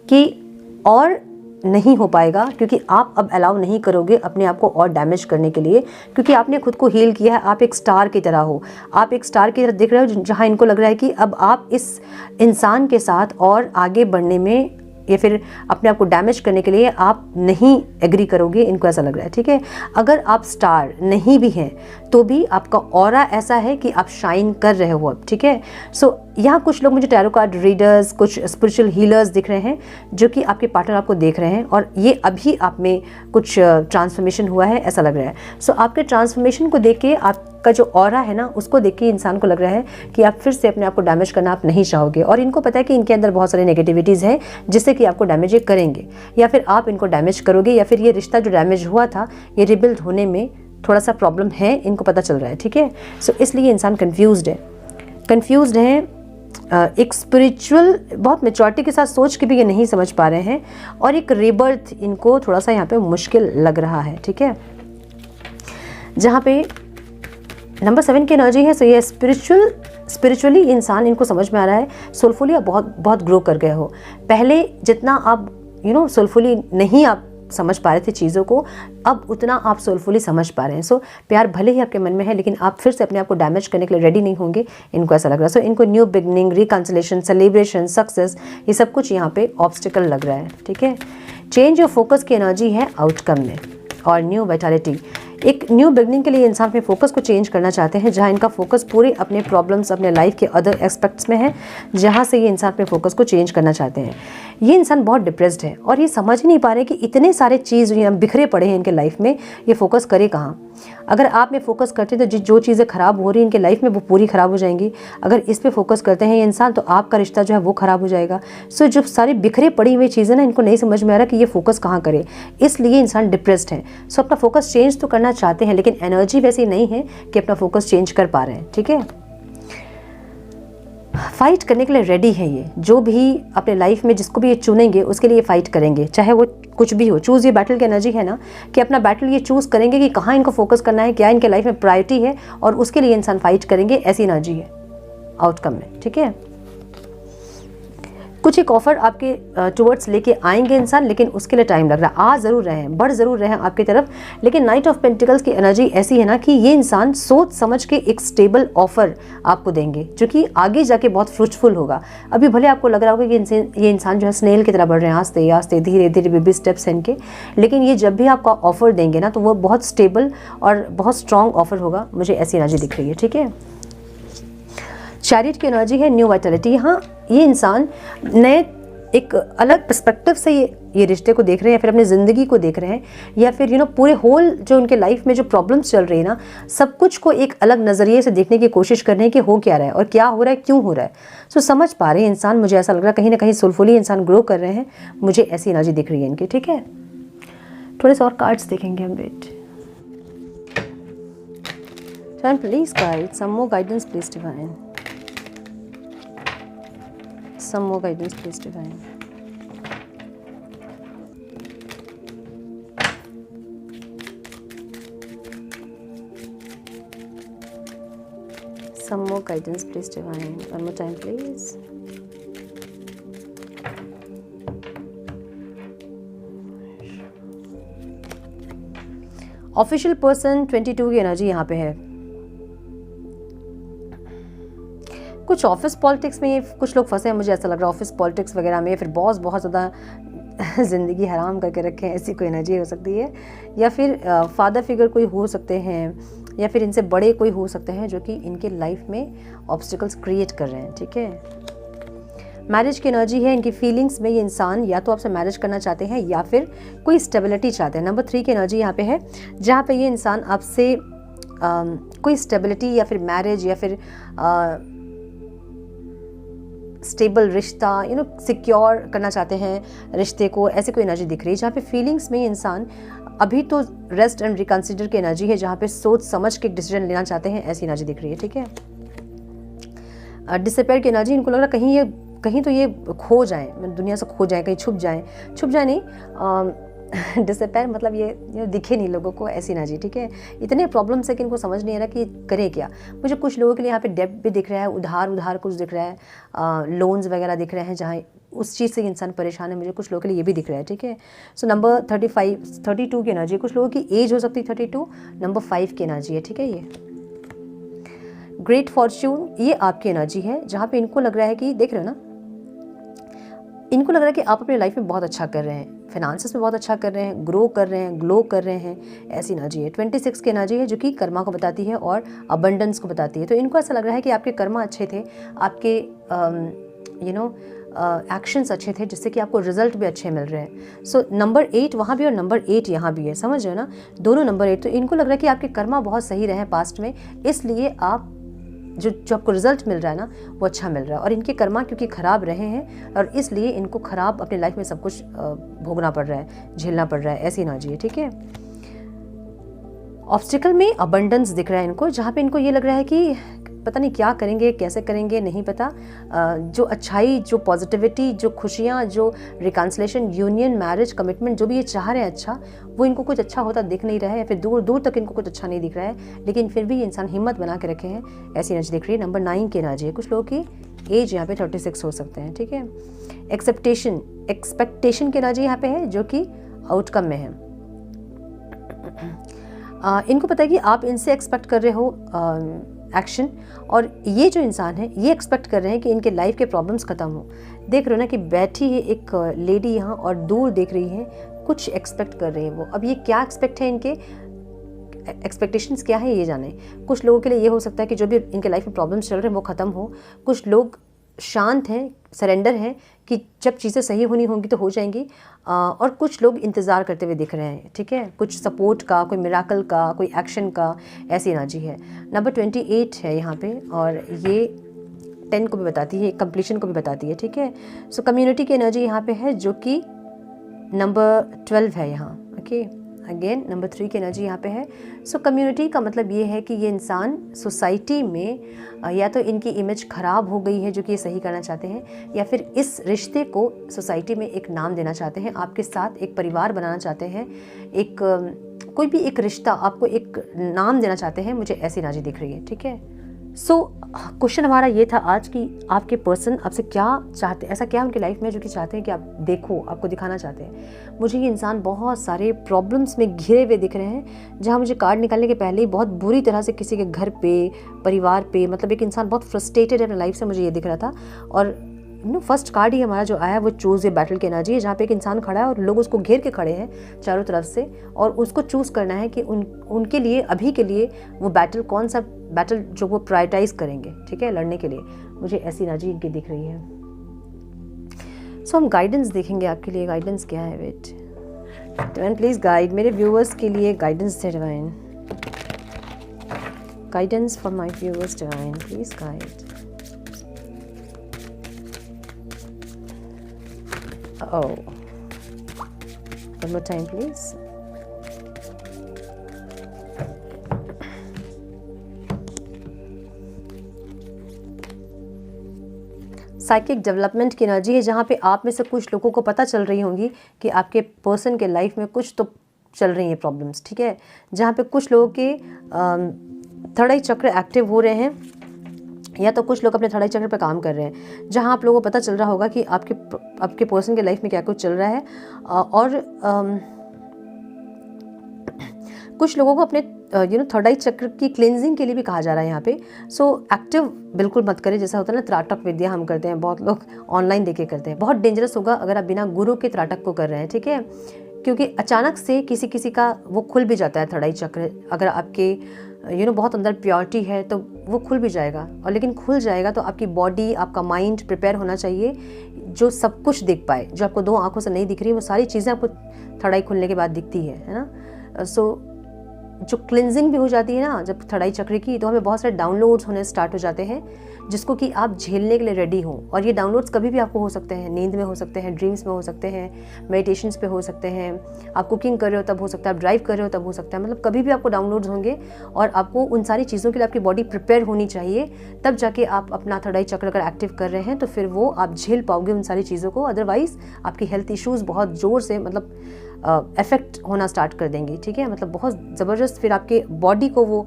A: कि और नहीं हो पाएगा, क्योंकि आप अब अलाउ नहीं करोगे अपने आप को और डैमेज करने के लिए, क्योंकि आपने खुद को हील किया है। आप एक स्टार की तरह हो, आप एक स्टार की तरह दिख रहे हो, जहाँ इनको लग रहा है कि अब आप इस इंसान के साथ और आगे बढ़ने में या फिर अपने आप को डैमेज करने के लिए आप नहीं एग्री करोगे, इनको ऐसा लग रहा है, ठीक है। अगर आप स्टार नहीं भी हैं तो भी आपका ऑरा ऐसा है कि आप शाइन कर रहे हो अब, ठीक है। सो यहाँ कुछ लोग मुझे टैरो कार्ड रीडर्स, कुछ स्पिरिचुअल हीलर्स दिख रहे हैं जो कि आपके पार्टनर आपको देख रहे हैं और ये अभी आप में कुछ ट्रांसफॉर्मेशन हुआ है ऐसा लग रहा है। सो आपके ट्रांसफॉर्मेशन को देख के, आपका जो ऑरा है ना उसको देख के इंसान को लग रहा है कि आप फिर से अपने आप को डैमेज करना आप नहीं चाहोगे, और इनको पता है कि इनके अंदर बहुत सारी नेगेटिविटीज़ हैं जिससे कि आपको डैमेज ये करेंगे, या फिर आप इनको डैमेज करोगे, या फिर ये रिश्ता जो डैमेज हुआ था ये रिबिल्ड होने में थोड़ा सा प्रॉब्लम है, इनको पता चल रहा है, ठीक है। सो इसलिए इंसान कन्फ्यूज्ड है, एक स्पिरिचुअल बहुत मैच्योरिटी के साथ सोच के भी ये नहीं समझ पा रहे हैं, और एक रीबर्थ इनको थोड़ा सा यहाँ पे मुश्किल लग रहा है, ठीक है। जहाँ पे नंबर 7 की एनर्जी है, सो ये स्पिरिचुअली इंसान, इनको समझ में आ रहा है सोलफुली आप बहुत ग्रो कर गए हो। पहले जितना आप सोलफुली नहीं आप समझ पा रहे थे चीज़ों को, अब उतना आप सोलफुली समझ पा रहे हैं। सो प्यार भले ही आपके मन में है, लेकिन आप फिर से अपने आप को डैमेज करने के लिए रेडी नहीं होंगे, इनको ऐसा लग रहा है। सो इनको new beginning, reconciliation, celebration, success, ये सब कुछ यहाँ पे ऑब्स्टिकल लग रहा है, ठीक है। चेंज ऑफ फोकस की एनर्जी है आउटकम में, और न्यू वाइटैलिटी, एक न्यू बिगनिंग के लिए इंसान अपने फोकस को चेंज करना चाहते हैं, जहाँ इनका फोकस पूरे अपने प्रॉब्लम्स, अपने लाइफ के अदर एस्पेक्ट्स में है, जहाँ से ये इंसान अपने फोकस को चेंज करना चाहते हैं। ये इंसान बहुत डिप्रेस्ड है और ये समझ ही नहीं पा रहे कि इतने सारे चीज़ बिखरे पड़े हैं इनके लाइफ में, ये फोकस करे कहाँ। अगर आप में फोकस करते हैं तो जो चीज़ें ख़राब हो रही हैं इनके लाइफ में वो पूरी ख़राब हो जाएंगी। अगर इस पे फोकस करते हैं ये इंसान तो आपका रिश्ता जो है वो ख़राब हो जाएगा। सो जो सारी बिखरे पड़ी हुई चीज़ें ना, इनको नहीं समझ में आ रहा कि ये फोकस कहाँ करे, इसलिए इंसान डिप्रेस्ड है। सो अपना फोकस चेंज तो करना चाहते हैं, लेकिन एनर्जी वैसी नहीं है कि अपना फोकस चेंज कर पा रहे हैं, ठीक है। फाइट करने के लिए रेडी है ये, जो भी अपने लाइफ में जिसको भी ये चुनेंगे उसके लिए फाइट करेंगे, चाहे वो कुछ भी हो। चूज़ ये बैटल की एनर्जी है ना, कि अपना बैटल ये चूज़ करेंगे कि कहाँ इनको फोकस करना है, क्या इनके लाइफ में प्रायोरिटी है, और उसके लिए इंसान फाइट करेंगे, ऐसी एनर्जी है आउटकम में, ठीक है। कुछ एक ऑफर आपके टुवर्ड्स लेके आएंगे इंसान, लेकिन उसके लिए टाइम लग रहा है। आ ज़रूर रहे हैं, बढ़ ज़रूर रहे हैं आपकी तरफ, लेकिन नाइट ऑफ पेंटिकल्स की एनर्जी ऐसी है ना कि ये इंसान सोच समझ के एक स्टेबल ऑफर आपको देंगे, जो कि आगे जाके बहुत फ्रूटफुल होगा। अभी भले आपको लग रहा होगा कि ये इंसान जो है स्नेल की तरह बढ़ रहे हैं, आस्ते आस्ते धीरे धीरे बेबी स्टेप्स हैं इनके, लेकिन ये जब भी आपका ऑफर देंगे ना तो वो बहुत स्टेबल और बहुत स्ट्रॉन्ग ऑफर होगा, मुझे ऐसी एनर्जी दिख रही है, ठीक है। चैरियट की एनर्जी है न्यू वाइटैलिटी। यहाँ ये इंसान नए एक अलग पर्सपेक्टिव से ये रिश्ते को देख रहे हैं, फिर अपनी ज़िंदगी को देख रहे हैं, या फिर पूरे होल जो उनके लाइफ में जो प्रॉब्लम्स चल रही है ना, सब कुछ को एक अलग नज़रिए से देखने की कोशिश कर रहे हैं कि हो क्या रहा है और क्या हो रहा है, क्यों हो रहा है। सो समझ पा रहे हैं इंसान, मुझे ऐसा लग रहा है कहीं ना कहीं सोलफुली इंसान ग्रो कर रहे हैं, मुझे ऐसी एनर्जी दिख रही है इनकी, ठीक है। थोड़े से और कार्ड्स देखेंगे हम, wait please guide, some more guidance please divine, some more guidance please divine. Some more guidance please divine. One more time please. Official person 22 की एनर्जी यहाँ पे है। कुछ ऑफिस पॉलिटिक्स में ये कुछ लोग फंसे हैं, मुझे ऐसा लग रहा है ऑफिस पॉलिटिक्स वगैरह में, फिर बॉस बहुत ज़्यादा ज़िंदगी हराम करके रखे हैं, ऐसी कोई एनर्जी हो सकती है। या फिर फादर फिगर कोई हो सकते हैं, या फिर इनसे बड़े कोई हो सकते हैं जो कि इनके लाइफ में ऑब्स्टिकल्स क्रिएट कर रहे हैं, ठीक है। मैरिज की एनर्जी है इनकी फीलिंग्स में, ये इंसान या तो आपसे मैरिज करना चाहते हैं या फिर कोई स्टेबिलिटी चाहते हैं। नंबर 3 की एनर्जी यहाँ पे है, जहाँ पे ये इंसान आपसे कोई स्टेबिलिटी या फिर मैरिज या फिर स्टेबल रिश्ता सिक्योर करना चाहते हैं रिश्ते को, ऐसे कोई एनर्जी दिख रही है। जहाँ पे फीलिंग्स में ये इंसान अभी तो रेस्ट एंड रिकंसिडर की एनर्जी है, जहाँ पे सोच समझ के डिसीजन लेना चाहते हैं, ऐसी एनर्जी दिख रही है, ठीक है। डिसअपेयर की एनर्जी, इनको लग रहा है कहीं तो ये खो जाएं, दुनिया से खो जाएं, कहीं छुप जाए नहीं, डिसअपेयर मतलब ये दिखे नहीं लोगों को, ऐसी एनर्जी, ठीक है। इतने प्रॉब्लम्स है कि इनको समझ नहीं आ रहा कि करें क्या। मुझे कुछ लोगों के लिए यहाँ पे डेब्ट भी दिख रहा है, उधार कुछ दिख रहा है, लोन्स वगैरह दिख रहे हैं, जहाँ उस चीज़ से इंसान परेशान है। मुझे कुछ लोगों के लिए ये भी दिख रहा है, ठीक है। सो नंबर 32 की एनर्जी, कुछ लोगों की एज हो सकती है 32, नंबर 5 की एनर्जी है, ठीक है। ये ग्रेट फॉर्च्यून, ये आपकी एनर्जी है, जहाँ पे इनको लग रहा है कि देख रहे हो ना, इनको लग रहा है कि आप अपनी लाइफ में बहुत अच्छा कर रहे हैं, फाइनेंसेस में बहुत अच्छा कर रहे हैं, ग्रो कर रहे हैं, ग्लो कर रहे हैं, ऐसी एनर्जी है। 26 की एनर्जी है, जो कि कर्मा को बताती है और अबंडेंस को बताती है। तो इनको ऐसा लग रहा है कि आपके कर्मा अच्छे थे, आपके एक्शंस अच्छे थे, जिससे कि आपको रिजल्ट भी अच्छे मिल रहे हैं। सो नंबर 8 वहाँ भी और नंबर 8 यहाँ भी है, समझ रहे हो ना, दोनों नंबर 8। तो इनको लग रहा है कि आपके कर्मा बहुत सही रहे हैं पास्ट में, इसलिए आप जो आपको रिजल्ट मिल रहा है ना वो अच्छा मिल रहा है। और इनके कर्मा क्योंकि ख़राब रहे हैं और इसलिए इनको ख़राब अपनी लाइफ में सब कुछ भोगना पड़ रहा है, झेलना पड़ रहा है, ऐसी एनर्जी है, ठीक है। ऑब्स्टिकल में अबंडेंस दिख रहा है इनको, जहाँ पे इनको ये लग रहा है कि पता नहीं क्या करेंगे, कैसे करेंगे, नहीं पता। जो अच्छाई, जो पॉजिटिविटी, जो खुशियाँ, जो रिकन्सिलेशन, यूनियन, मैरिज, कमिटमेंट, जो भी ये चाह रहे हैं अच्छा, वो इनको कुछ अच्छा होता दिख नहीं रहा है, या फिर दूर दूर तक इनको कुछ अच्छा नहीं दिख रहा है, लेकिन फिर भी ये इंसान हिम्मत बना के रखे हैं। ऐसी एनर्जी दिख रही है। नंबर 9 की एनर्जी है। कुछ लोगों की एज यहाँ पे 36 हो सकते हैं, ठीक है। एक्सपेक्टेशन की एनर्जी यहाँ पे है, जो कि आउटकम में है। इनको पता है कि आप इनसे एक्सपेक्ट कर रहे हो एक्शन, और ये जो इंसान है ये एक्सपेक्ट कर रहे हैं कि इनके लाइफ के प्रॉब्लम्स खत्म हो। देख रहे हो ना कि बैठी है एक लेडी यहाँ और दूर देख रही है, कुछ एक्सपेक्ट कर रहे हैं वो। अब ये क्या एक्सपेक्ट है, इनके एक्सपेक्टेशंस क्या है ये जाने। कुछ लोगों के लिए ये हो सकता है कि जो भी इनके लाइफ में प्रॉब्लम्स चल रहे हैं वो ख़त्म हो। कुछ लोग शांत हैं, सरेंडर हैं कि जब चीज़ें सही होनी होंगी तो हो जाएंगी, और कुछ लोग इंतज़ार करते हुए दिख रहे हैं, ठीक है। कुछ सपोर्ट का, कोई मिराकल का, कोई एक्शन का, ऐसी एनर्जी है। नंबर 28 है यहाँ पे, और ये 10 को भी बताती है, कंप्लीशन को भी बताती है, ठीक है। सो कम्युनिटी की एनर्जी यहाँ पे है, जो कि नंबर 12 है यहाँ, ओके। अगेन नंबर 3 की एनर्जी यहाँ पे है। सो कम्युनिटी का मतलब ये है कि ये इंसान सोसाइटी में या तो इनकी इमेज ख़राब हो गई है जो कि ये सही करना चाहते हैं, या फिर इस रिश्ते को सोसाइटी में एक नाम देना चाहते हैं, आपके साथ एक परिवार बनाना चाहते हैं, एक कोई भी एक रिश्ता आपको एक नाम देना चाहते हैं। मुझे ऐसी एनर्जी दिख रही है, ठीक है। सो क्वेश्चन हमारा ये था आज कि आपके पर्सन आपसे क्या चाहते हैं, ऐसा क्या उनकी लाइफ में जो कि चाहते हैं कि आप देखो, आपको दिखाना चाहते हैं। मुझे ये इंसान बहुत सारे प्रॉब्लम्स में घिरे हुए दिख रहे हैं, जहाँ मुझे कार्ड निकालने के पहले ही बहुत बुरी तरह से किसी के घर पे, परिवार पे, मतलब एक इंसान बहुत फ्रस्ट्रेटेड है अपनी लाइफ से, मुझे ये दिख रहा था। और फर्स्ट कार्ड ही हमारा जो आया वो चूज़ ए बैटल की एनर्जी है, जहाँ पे एक इंसान खड़ा है और लोग उसको घेर के खड़े हैं चारों तरफ से, और उसको चूज़ करना है कि उनके लिए अभी के लिए वो बैटल, कौन सा बैटल जो वो प्रायोरिटाइज करेंगे, ठीक है, लड़ने के लिए। मुझे ऐसी एनर्जी इनकी दिख रही है। सो हम गाइडेंस देखेंगे आपके लिए। गाइडेंस क्या है? वेट, डिवाइन प्लीज गाइड, मेरे व्यूअर्स के लिए गाइडेंस है divine. Guidance for my viewers divine, please guide. Oh, one more time please. Psychic development की एनर्जी है, जहाँ पे आप में से कुछ लोगों को पता चल रही होंगी कि आपके पर्सन के लाइफ में कुछ तो चल रही हैं प्रॉब्लम्स, ठीक है। जहाँ पे कुछ लोगों के थर्ड आई चक्र एक्टिव हो रहे हैं, या तो कुछ लोग अपने थर्ड आई चक्र पर काम कर रहे हैं, जहाँ आप लोगों को पता चल रहा होगा कि आपके पर्सन के लाइफ में क्या कुछ चल रहा है। और कुछ लोगों को अपने थर्ड आई चक्र की क्लिनजिंग के लिए भी कहा जा रहा है यहाँ पे। सो एक्टिव बिल्कुल मत करें, जैसा होता है ना त्राटक विद्या हम करते हैं, बहुत लोग ऑनलाइन देखे करते हैं। बहुत डेंजरस होगा अगर आप बिना गुरु के त्राटक को कर रहे हैं, ठीक है, क्योंकि अचानक से किसी का वो खुल भी जाता है थर्ड आई चक्र। अगर आपके बहुत अंदर प्योरिटी है तो वो खुल भी जाएगा, और लेकिन खुल जाएगा तो आपकी बॉडी, आपका माइंड प्रिपेयर होना चाहिए, जो सब कुछ देख पाए, जो आपको दो आंखों से नहीं दिख रही, वो सारी चीज़ें आपको थर्ड आई खुलने के बाद दिखती है ना। सो जो क्लिनजिंग भी हो जाती है ना जब थर्ड आई चक्र की, तो हमें बहुत सारे डाउनलोड्स होने स्टार्ट हो जाते हैं, जिसको कि आप झेलने के लिए रेडी हो। और ये डाउनलोड्स कभी भी आपको हो सकते हैं, नींद में हो सकते हैं, ड्रीम्स में हो सकते हैं, मेडिटेशंस पे हो सकते हैं, आप कुकिंग कर रहे हो तब हो सकता है, आप ड्राइव कर रहे हो तब हो सकता है, मतलब कभी भी आपको डाउनलोड्स होंगे। और आपको उन सारी चीज़ों के लिए आपकी बॉडी प्रिपेयर होनी चाहिए, तब जाके आप अपना थर्ड आई चक्र अगर एक्टिव कर रहे हैं तो फिर वो आप झेल पाओगे उन सारी चीज़ों को। अदरवाइज़ आपकी हेल्थ इश्यूज़ बहुत ज़ोर से मतलब इफेक्ट होना स्टार्ट कर देंगी, ठीक है, मतलब बहुत ज़बरदस्त फिर आपके बॉडी को वो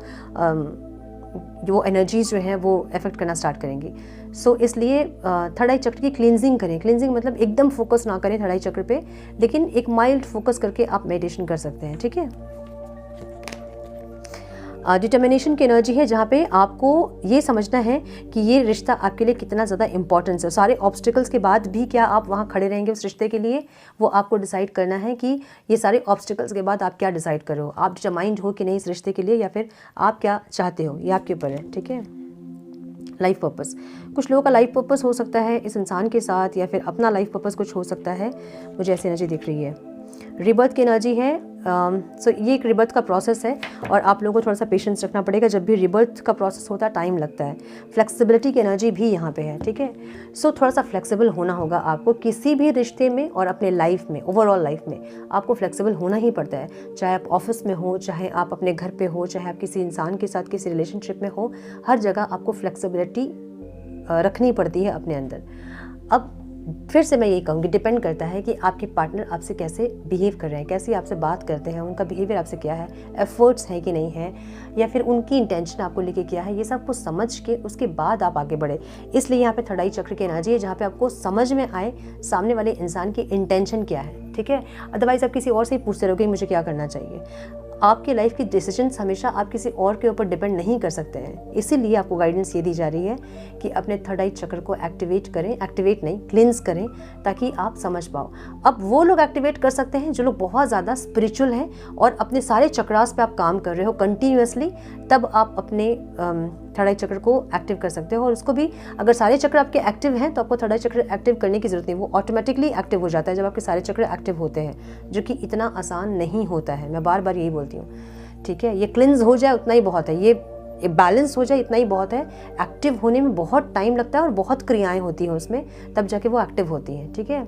A: जो एनर्जीज जो हैं वो इफेक्ट करना स्टार्ट करेंगी। सो इसलिए थर्ड आई चक्र की क्लिनजिंग करें। क्लिनजिंग मतलब एकदम फोकस ना करें थर्ड आई चक्र पे, लेकिन एक माइल्ड फोकस करके आप मेडिटेशन कर सकते हैं, ठीक है। डिटर्मिनेशन की एनर्जी है, जहाँ पे आपको ये समझना है कि ये रिश्ता आपके लिए कितना ज़्यादा इंपॉर्टेंस है। सारे ऑब्स्टिकल्स के बाद भी क्या आप वहाँ खड़े रहेंगे उस रिश्ते के लिए, वो आपको डिसाइड करना है कि ये सारे ऑब्स्टिकल्स के बाद आप क्या डिसाइड करो, आप डिटरमाइंड हो कि नहीं इस रिश्ते के लिए, या फिर आप क्या चाहते हो, ये आपके ऊपर है, ठीक है। लाइफ पर्पस, कुछ लोगों का लाइफ पर्पस हो सकता है इस इंसान के साथ, या फिर अपना लाइफ पर्पस कुछ हो सकता है। मुझे ऐसी एनर्जी दिख रही है। रिबर्थ की एनर्जी है, सो ये एक रिबर्थ का प्रोसेस है और आप लोगों को थोड़ा सा पेशेंस रखना पड़ेगा। जब भी रिबर्थ का प्रोसेस होता है टाइम लगता है। फ्लेक्सिबिलिटी की एनर्जी भी यहाँ पे है, ठीक है। सो थोड़ा सा फ्लेक्सिबल होना होगा आपको किसी भी रिश्ते में और अपने लाइफ में, ओवरऑल लाइफ में आपको फ्लेक्सिबल होना ही पड़ता है। चाहे आप ऑफिस में हो, चाहे आप अपने घर पे हो, चाहे आप किसी इंसान के साथ किसी रिलेशनशिप में हो, हर जगह आपको फ्लेक्सिबिलिटी रखनी पड़ती है अपने अंदर। अब फिर से मैं यही कहूँगी, डिपेंड करता है कि आपके पार्टनर आपसे कैसे बिहेव कर रहे हैं, कैसे आपसे बात करते हैं, उनका बिहेवियर आपसे क्या है, एफर्ट्स हैं कि नहीं है, या फिर उनकी इंटेंशन आपको लेके क्या है। ये सब कुछ समझ के उसके बाद आप आगे बढ़े। इसलिए यहाँ पे थर्ड आई चक्र की एनर्जी है, जहाँ पे आपको समझ में आए सामने वाले इंसान की इंटेंशन क्या है, ठीक है। अदरवाइज आप किसी और से ही पूछते रहोगे मुझे क्या करना चाहिए। आपके लाइफ की डिसीजंस हमेशा आप किसी और के ऊपर डिपेंड नहीं कर सकते हैं। इसीलिए आपको गाइडेंस ये दी जा रही है कि अपने थर्ड आई चक्र को एक्टिवेट करें, एक्टिवेट नहीं क्लिंस करें, ताकि आप समझ पाओ। अब वो लोग एक्टिवेट कर सकते हैं जो लोग बहुत ज़्यादा स्पिरिचुअल हैं और अपने सारे चक्रास पे आप काम कर रहे हो कंटिन्यूअसली, तब आप अपने थर्ड आई चक्र को एक्टिव कर सकते हो। और उसको भी अगर सारे चक्र आपके एक्टिव हैं तो आपको थर्ड आई चक्र एक्टिव करने की जरूरत नहीं, वो ऑटोमेटिकली एक्टिव हो जाता है जब आपके सारे चक्र एक्टिव होते हैं, जो कि इतना आसान नहीं होता है। मैं बार बार यही बोलती हूँ, ठीक है। ये क्लिंस हो जाए उतना ही बहुत है, ये बैलेंस हो जाए इतना ही बहुत है। एक्टिव होने में बहुत टाइम लगता है और बहुत क्रियाएं होती हैं उसमें, तब जाके वो एक्टिव होती हैं, ठीक है।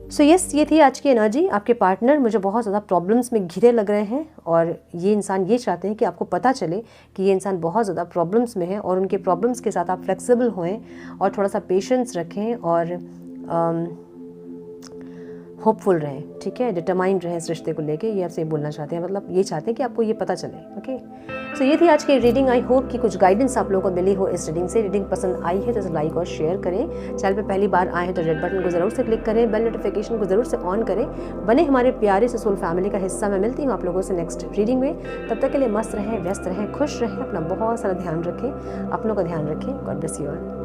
A: सो यस, ये थी आज की एनर्जी। आपके पार्टनर मुझे बहुत ज़्यादा प्रॉब्लम्स में घिरे लग रहे हैं और ये इंसान ये चाहते हैं कि आपको पता चले कि ये इंसान बहुत ज़्यादा प्रॉब्लम्स में है और उनके प्रॉब्लम्स के साथ आप फ्लेक्सिबल होएं और थोड़ा सा पेशेंस रखें और होपफुल रहें, ठीक है, डिटरमाइंड रहें इस रिश्ते को लेके। ये आपसे बोलना चाहते हैं, मतलब ये चाहते हैं कि आपको ये पता चले, ओके। सो ये थी आज की रीडिंग। आई होप कि कुछ गाइडेंस आप लोगों को मिली हो इस रीडिंग से। रीडिंग पसंद आई है तो इसे लाइक और शेयर करें। चैनल पे पहली बार आए हैं तो रेड बटन को ज़रूर से क्लिक करें, बेल नोटिफिकेशन को ज़रूर से ऑन करें। बने हमारे प्यारे से सोल फैमिली का हिस्सा। मैं मिलती हूँ आप लोगों से नेक्स्ट रीडिंग में। तब तक के लिए मस्त रहें, व्यस्त रहें, खुश रहें, अपना बहुत सारा ध्यान रखें, अपनों का ध्यान रखें। God bless you all.